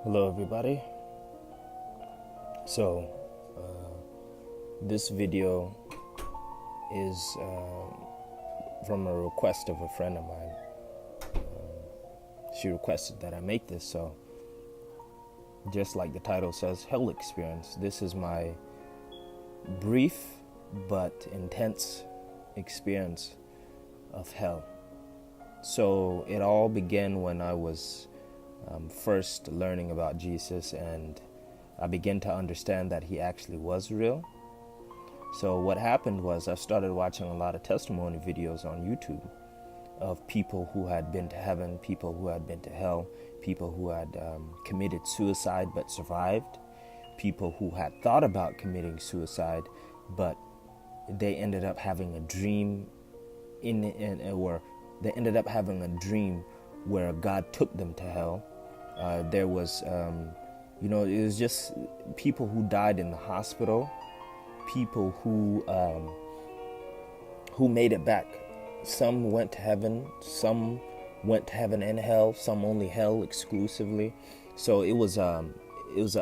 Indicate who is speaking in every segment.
Speaker 1: Hello, everybody. So, this video is from a request of a friend of mine. She requested that I make this, so just like the title says, Hell Experience. This is my brief but intense experience of hell. So, it all began when I was first learning about Jesus, and I began to understand that he actually was real. So what happened was I started watching a lot of testimony videos on YouTube of people who had been to heaven, people who had been to hell, people who had committed suicide but survived, people who had thought about committing suicide but they ended up having a dream or they ended up having a dream where God took them to hell. There was, it was just people who died in the hospital, people who made it back. Some went to heaven, some went to heaven and hell, some only hell exclusively. So it was an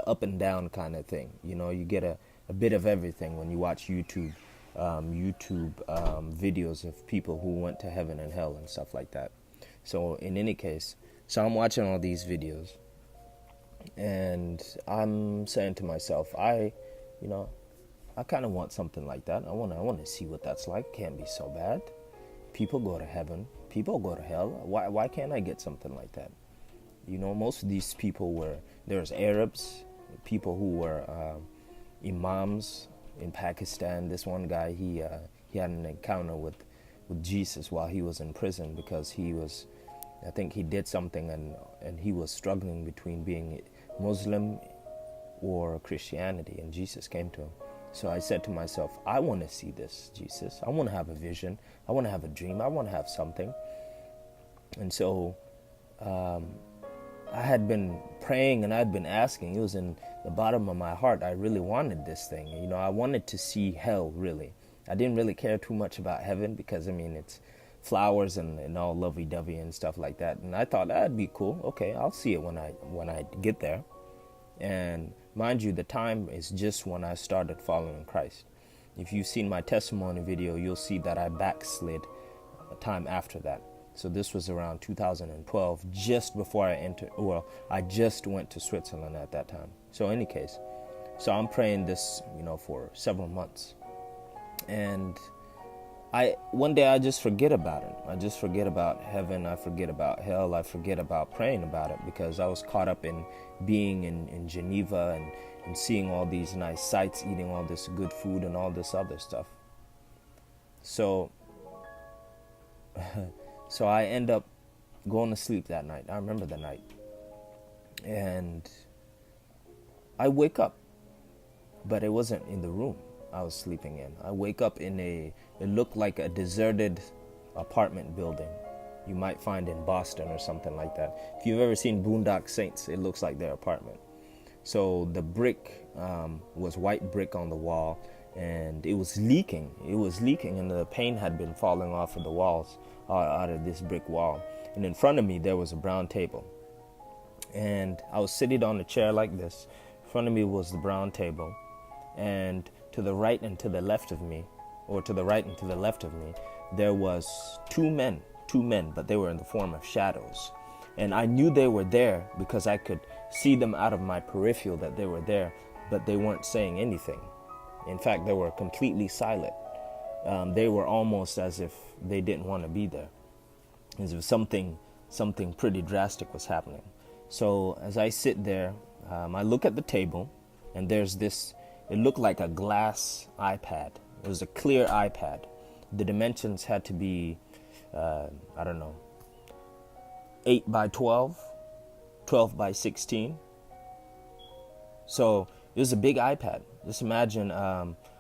Speaker 1: up and down kind of thing. You get a bit of everything when you watch YouTube videos of people who went to heaven and hell and stuff like that. So in any case, so I'm watching all these videos and I'm saying to myself, I kind of want something like that. I want to see what that's like. Can't be so bad. People go to heaven, people go to hell. Why can't I get something like that? Most of these people there's Arabs, people who were imams in Pakistan. This one guy, he had an encounter with Jesus while he was in prison because I think he did something and he was struggling between being Muslim or Christianity, and Jesus came to him. So I said to myself, I want to see this, Jesus. I want to have a vision. I want to have a dream. I want to have something. And so I had been praying and I'd been asking. It was in the bottom of my heart. I really wanted this thing. I wanted to see hell, really. I didn't really care too much about heaven because, it's flowers and all lovey-dovey and stuff like that. And I thought that'd be cool. Okay, I'll see it when I get there. And mind you, the time is just when I started following Christ. If you've seen my testimony video, you'll see that I backslid a time after that. So this was around 2012, just before I just went to Switzerland at that time. So in any case, so I'm praying this, for several months. And one day I just forget about it. I just forget about heaven. I forget about hell. I forget about praying about it because I was caught up in being in Geneva and seeing all these nice sights, eating all this good food and all this other stuff. So I end up going to sleep that night. I remember the night. And I wake up, but it wasn't in the room I was sleeping in. I wake up it looked like a deserted apartment building you might find in Boston or something like that. If you've ever seen Boondock Saints, it looks like their apartment. So the brick was white brick on the wall, and it was leaking. And the paint had been falling off of the walls, out of this brick wall. And in front of me, there was a brown table. And I was sitting on a chair like this. In front of me was the brown table. And to the right and to the left of me, there was two men, but they were in the form of shadows. And I knew they were there because I could see them out of my peripheral that they were there, but they weren't saying anything. In fact, they were completely silent. They were almost as if they didn't want to be there, as if something pretty drastic was happening. So as I sit there, I look at the table, and there's this. It looked like a glass iPad. It was a clear iPad. The dimensions had to be, 8 by 12, 12 by 16. So it was a big iPad. Just imagine,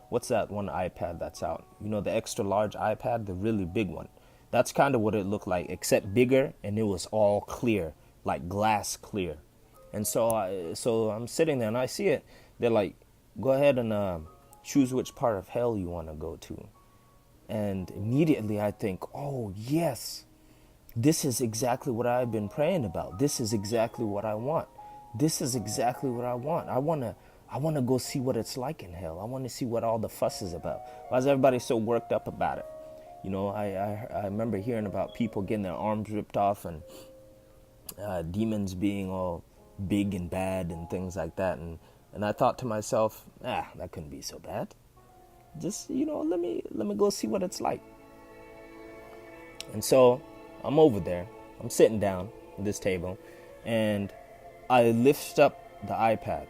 Speaker 1: what's that one iPad that's out? The extra large iPad, the really big one. That's kind of what it looked like, except bigger, and it was all clear, like glass clear. And so I'm sitting there and I see it. They're like, go ahead and choose which part of hell you want to go to. And immediately I think, oh, yes, this is exactly what I've been praying about. This is exactly what I want. this is exactly what I want. I want to go see what it's like in hell. I want to see what all the fuss is about. Why is everybody so worked up about it? You know, I remember hearing about people getting their arms ripped off and demons being all big and bad and things like that. And I thought to myself, that couldn't be so bad. Just, let me go see what it's like. And so I'm over there. I'm sitting down at this table, and I lift up the iPad,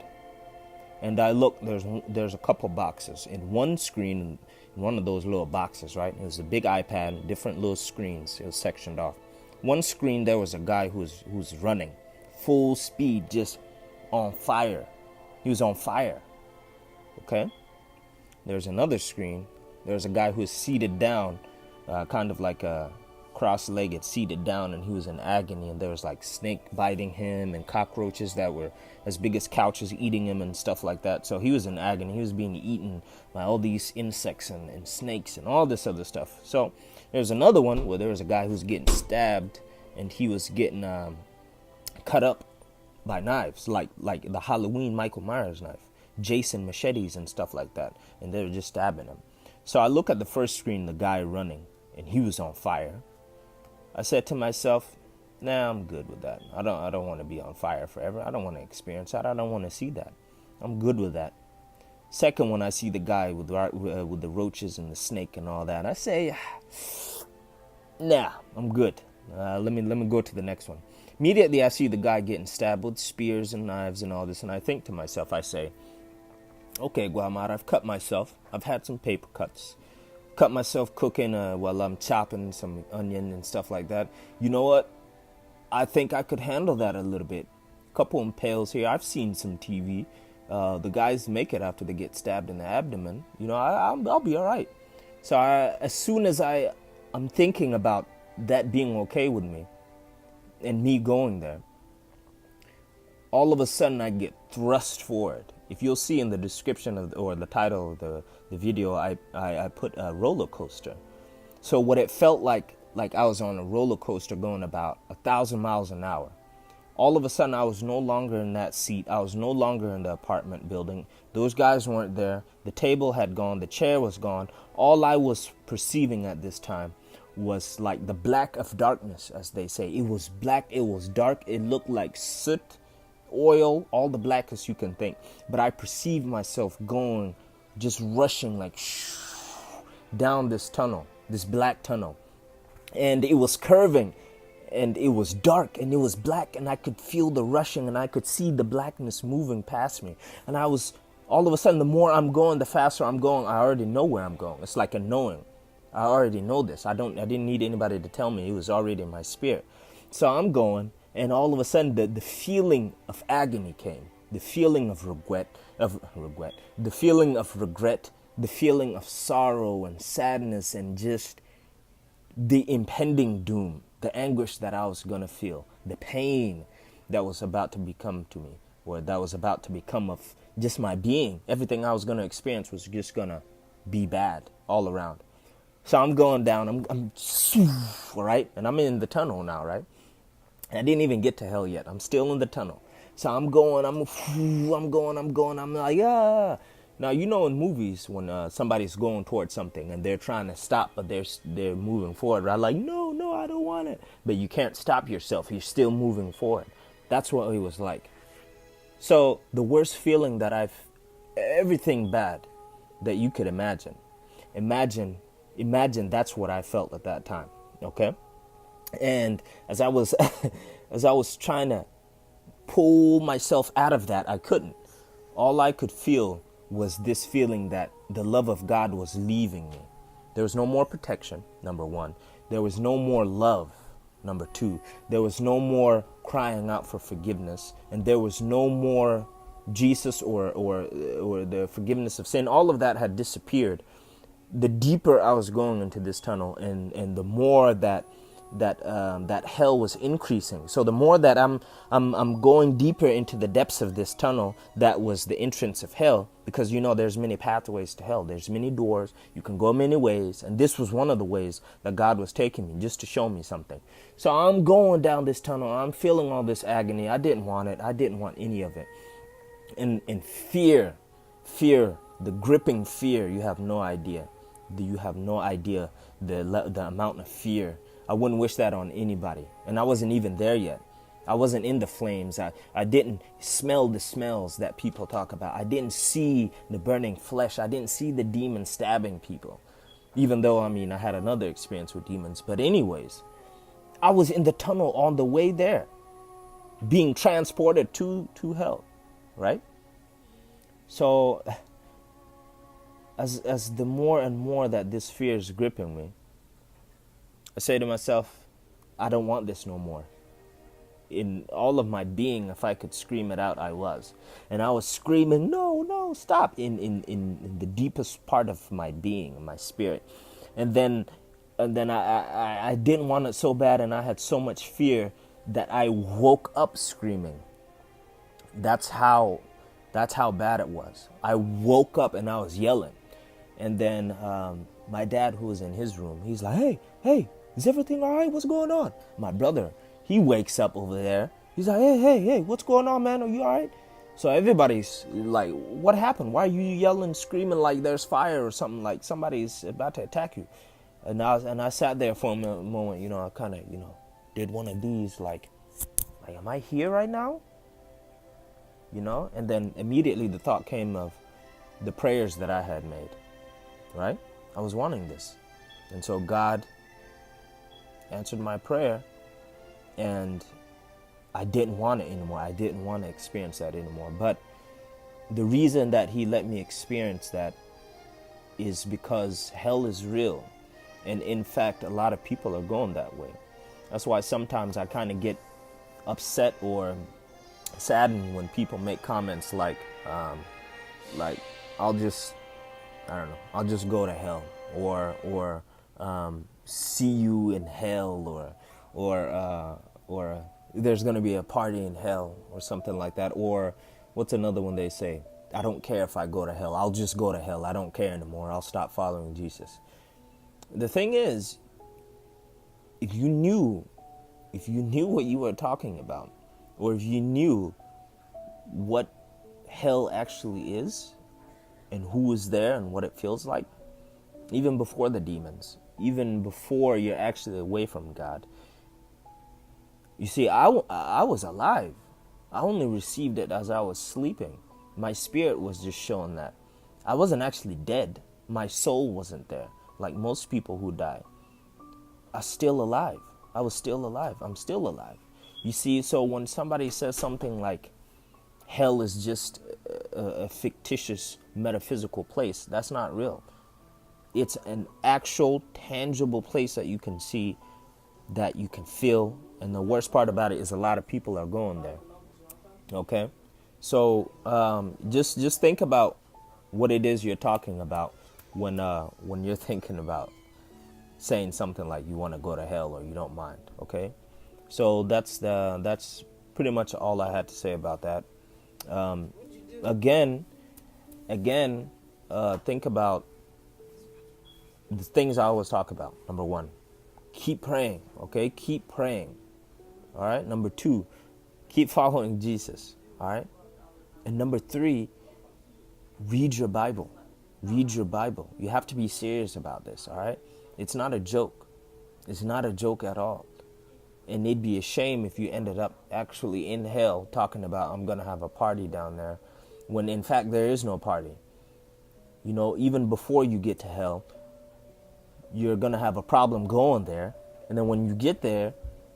Speaker 1: and I look. There's a couple boxes in one screen, in one of those little boxes, right? It was a big iPad, different little screens. It was sectioned off. One screen, there was a guy who's running, full speed, just on fire. He was on fire. Okay. There's another screen. There's a guy who's seated down, kind of like a cross-legged, seated down, and he was in agony, and there was like snake biting him and cockroaches that were as big as couches eating him and stuff like that. So he was in agony. He was being eaten by all these insects and snakes and all this other stuff. So there's another one where there was a guy who's getting stabbed, and he was getting cut up by knives, like the Halloween Michael Myers knife, Jason machetes and stuff like that, and they were just stabbing him. So I look at the first screen, the guy running, and he was on fire. I said to myself, I'm good with that. I don't want to be on fire forever. I don't want to experience that. I don't want to see that. I'm good with that. Second one, I see the guy with the roaches and the snake and all that. I say, I'm good. Let me go to the next one. Immediately, I see the guy getting stabbed with spears and knives and all this, and I think to myself, I say, okay, Guamar, I've cut myself. I've had some paper cuts. Cut myself cooking while I'm chopping some onion and stuff like that. You know what? I think I could handle that a little bit. Couple impales here. I've seen some TV. The guys make it after they get stabbed in the abdomen. I'll be all right. So as soon as I'm thinking about that being okay with me and me going there, all of a sudden I get thrust forward. If you'll see in the description or the title of the video, I put a roller coaster. So what it felt like I was on a roller coaster going about 1,000 miles an hour. All of a sudden, I was no longer in that seat. I was no longer in the apartment building. Those guys weren't there. The table had gone. The chair was gone. All I was perceiving at this time was like the black of darkness, as they say. It was black. It was dark. It looked like soot, oil, all the blackest you can think. But I perceived myself going, just rushing like down this tunnel, this black tunnel. And it was curving, and it was dark, and it was black, and I could feel the rushing, and I could see the blackness moving past me. And I was, all of a sudden, the more I'm going, the faster I'm going. I already know where I'm going. It's like a knowing. I already know this. I didn't need anybody to tell me. It was already in my spirit. So I'm going, and all of a sudden, the feeling of agony came. The feeling of regret, the feeling of regret, the feeling of sorrow and sadness, and just the impending doom, the anguish that I was going to feel, the pain that was about to become to me, or that was about to become of just my being. Everything I was going to experience was just going to be bad all around. So I'm going down, I'm right? And I'm in the tunnel now, right? I didn't even get to hell yet. I'm still in the tunnel. So I'm going, I'm like, ah. Now, in movies, when somebody's going towards something and they're trying to stop, but they're moving forward, right? Like, no, I don't want it. But you can't stop yourself. You're still moving forward. That's what it was like. So the worst feeling that everything bad that you could imagine that's what I felt at that time. Okay. And as I was trying to pull myself out of that, I couldn't. All I could feel was this feeling that the love of God was leaving me. There was no more protection, number one. There was no more love, number two. There was no more crying out for forgiveness. And there was no more Jesus or the forgiveness of sin. All of that had disappeared. The deeper I was going into this tunnel, and the more that that hell was increasing. So the more that I'm going deeper into the depths of this tunnel, that was the entrance of hell, because there's many pathways to hell. There's many doors. You can go many ways, and this was one of the ways that God was taking me, just to show me something. So I'm going down this tunnel. I'm feeling all this agony. I didn't want it. I didn't want any of it. And fear, the gripping fear, you have no idea. You have no idea the amount of fear. I wouldn't wish that on anybody. And I wasn't even there yet. I wasn't in the flames. I didn't smell the smells that people talk about. I didn't see the burning flesh. I didn't see the demons stabbing people. Even though, I had another experience with demons. But anyways, I was in the tunnel on the way there, being transported to hell, right? So as the more and more that this fear is gripping me, I say to myself, I don't want this no more. In all of my being, if I could scream it out, I was. And I was screaming, no, stop, in the deepest part of my being, my spirit. And then I didn't want it so bad, and I had so much fear that I woke up screaming. That's how bad it was. I woke up and I was yelling. And then my dad, who was in his room, he's like, hey, is everything all right? What's going on? My brother, he wakes up over there. He's like, hey, what's going on, man? Are you all right? So everybody's like, what happened? Why are you yelling, screaming like there's fire or something, like somebody's about to attack you? And I sat there for a moment, I kind of, did one of these, like, am I here right now? And then immediately the thought came of the prayers that I had made, right? I was wanting this. And so God answered my prayer, and I didn't want it anymore. I didn't want to experience that anymore. But the reason that he let me experience that is because hell is real. And in fact, a lot of people are going that way. That's why sometimes I kind of get upset or saddened when people make comments like I'll just go to hell, or see you in hell, or there's going to be a party in hell, or something like that. Or what's another one they say? I don't care if I go to hell. I'll just go to hell. I don't care anymore. I'll stop following Jesus. The thing is, if you knew what you were talking about, or if you knew what hell actually is and who is there and what it feels like, even before the demons, even before you're actually away from God. You see, I was alive. I only received it as I was sleeping. My spirit was just showing that. I wasn't actually dead. My soul wasn't there. Like most people who die. I was still alive. I'm still alive. You see, so when somebody says something like hell is just a fictitious metaphysical place, that's not real. It's an actual tangible place that you can see, that you can feel. And the worst part about it is a lot of people are going there. Okay? So just think about what it is you're talking about when you're thinking about saying something like you want to go to hell or you don't mind. Okay? So that's pretty much all I had to say about that. Again, think about the things I always talk about. Number one, keep praying. Okay, keep praying. All right. Number two, keep following Jesus. All right. And number three, read your Bible. Read your Bible. You have to be serious about this. All right. It's not a joke. It's not a joke at all. And it'd be a shame if you ended up actually in hell talking about, I'm going to have a party down there, when in fact there is no party. Even before you get to hell, you're going to have a problem going there. And then when you get there,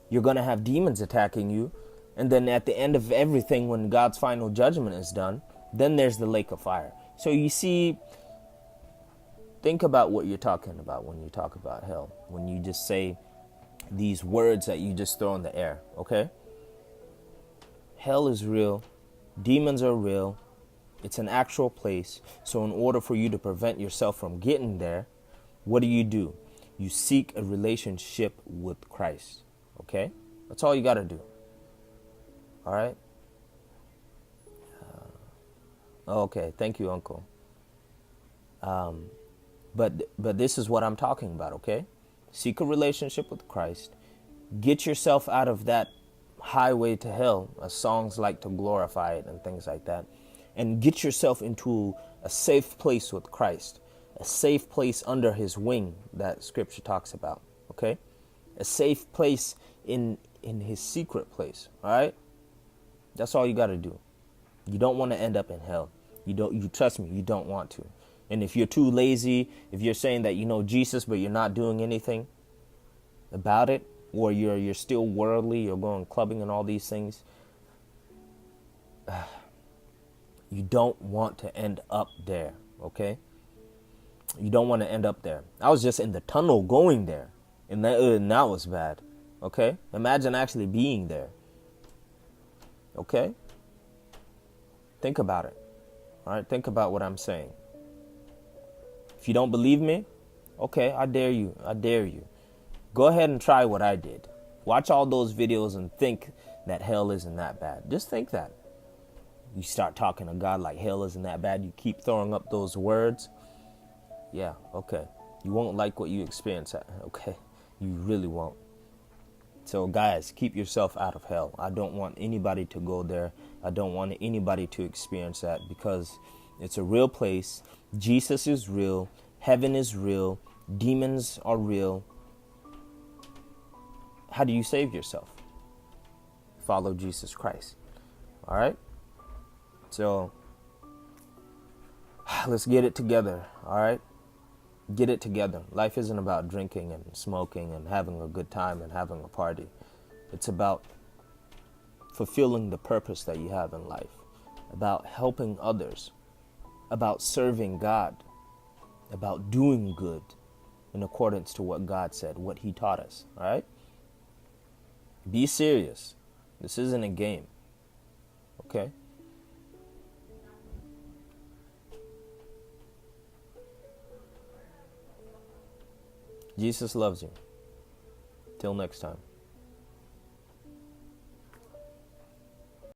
Speaker 1: you're going to have demons attacking you. And then at the end of everything, when God's final judgment is done, then there's the lake of fire. So you see, think about what you're talking about when you talk about hell. When you just say these words that you just throw in the air, okay? Hell is real. Demons are real. It's an actual place. So in order for you to prevent yourself from getting there, what do? You seek a relationship with Christ. Okay? That's all you got to do. All right? Okay. Thank you, Uncle. But this is what I'm talking about, okay? Seek a relationship with Christ. Get yourself out of that highway to hell, as songs like to glorify it and things like that. And get yourself into a safe place with Christ, a safe place under his wing that scripture talks about, okay? A safe place in his secret place, all right? That's all you got to do. You don't want to end up in hell. You trust me, you don't want to. And if you're too lazy, if you're saying that you know Jesus but you're not doing anything about it, or you're still worldly, you're going clubbing and all these things, you don't want to end up there, okay? You don't want to end up there. I was just in the tunnel going there, and that was bad, okay? Imagine actually being there, okay? Think about it, all right? Think about what I'm saying. If you don't believe me, okay, I dare you. I dare you. Go ahead and try what I did. Watch all those videos and think that hell isn't that bad. Just think that. You start talking to God like hell isn't that bad. You keep throwing up those words. Yeah, okay. You won't like what you experience, okay? You really won't. So guys, keep yourself out of hell. I don't want anybody to go there. I don't want anybody to experience that, because it's a real place. Jesus is real. Heaven is real. Demons are real. How do you save yourself? Follow Jesus Christ. All right? So, let's get it together. All right? Get it together. Life isn't about drinking and smoking and having a good time and having a party. It's about fulfilling the purpose that you have in life, about helping others, about serving God, about doing good in accordance to what God said, what he taught us. All right? Be serious. This isn't a game. Okay? Jesus loves you. Till next time.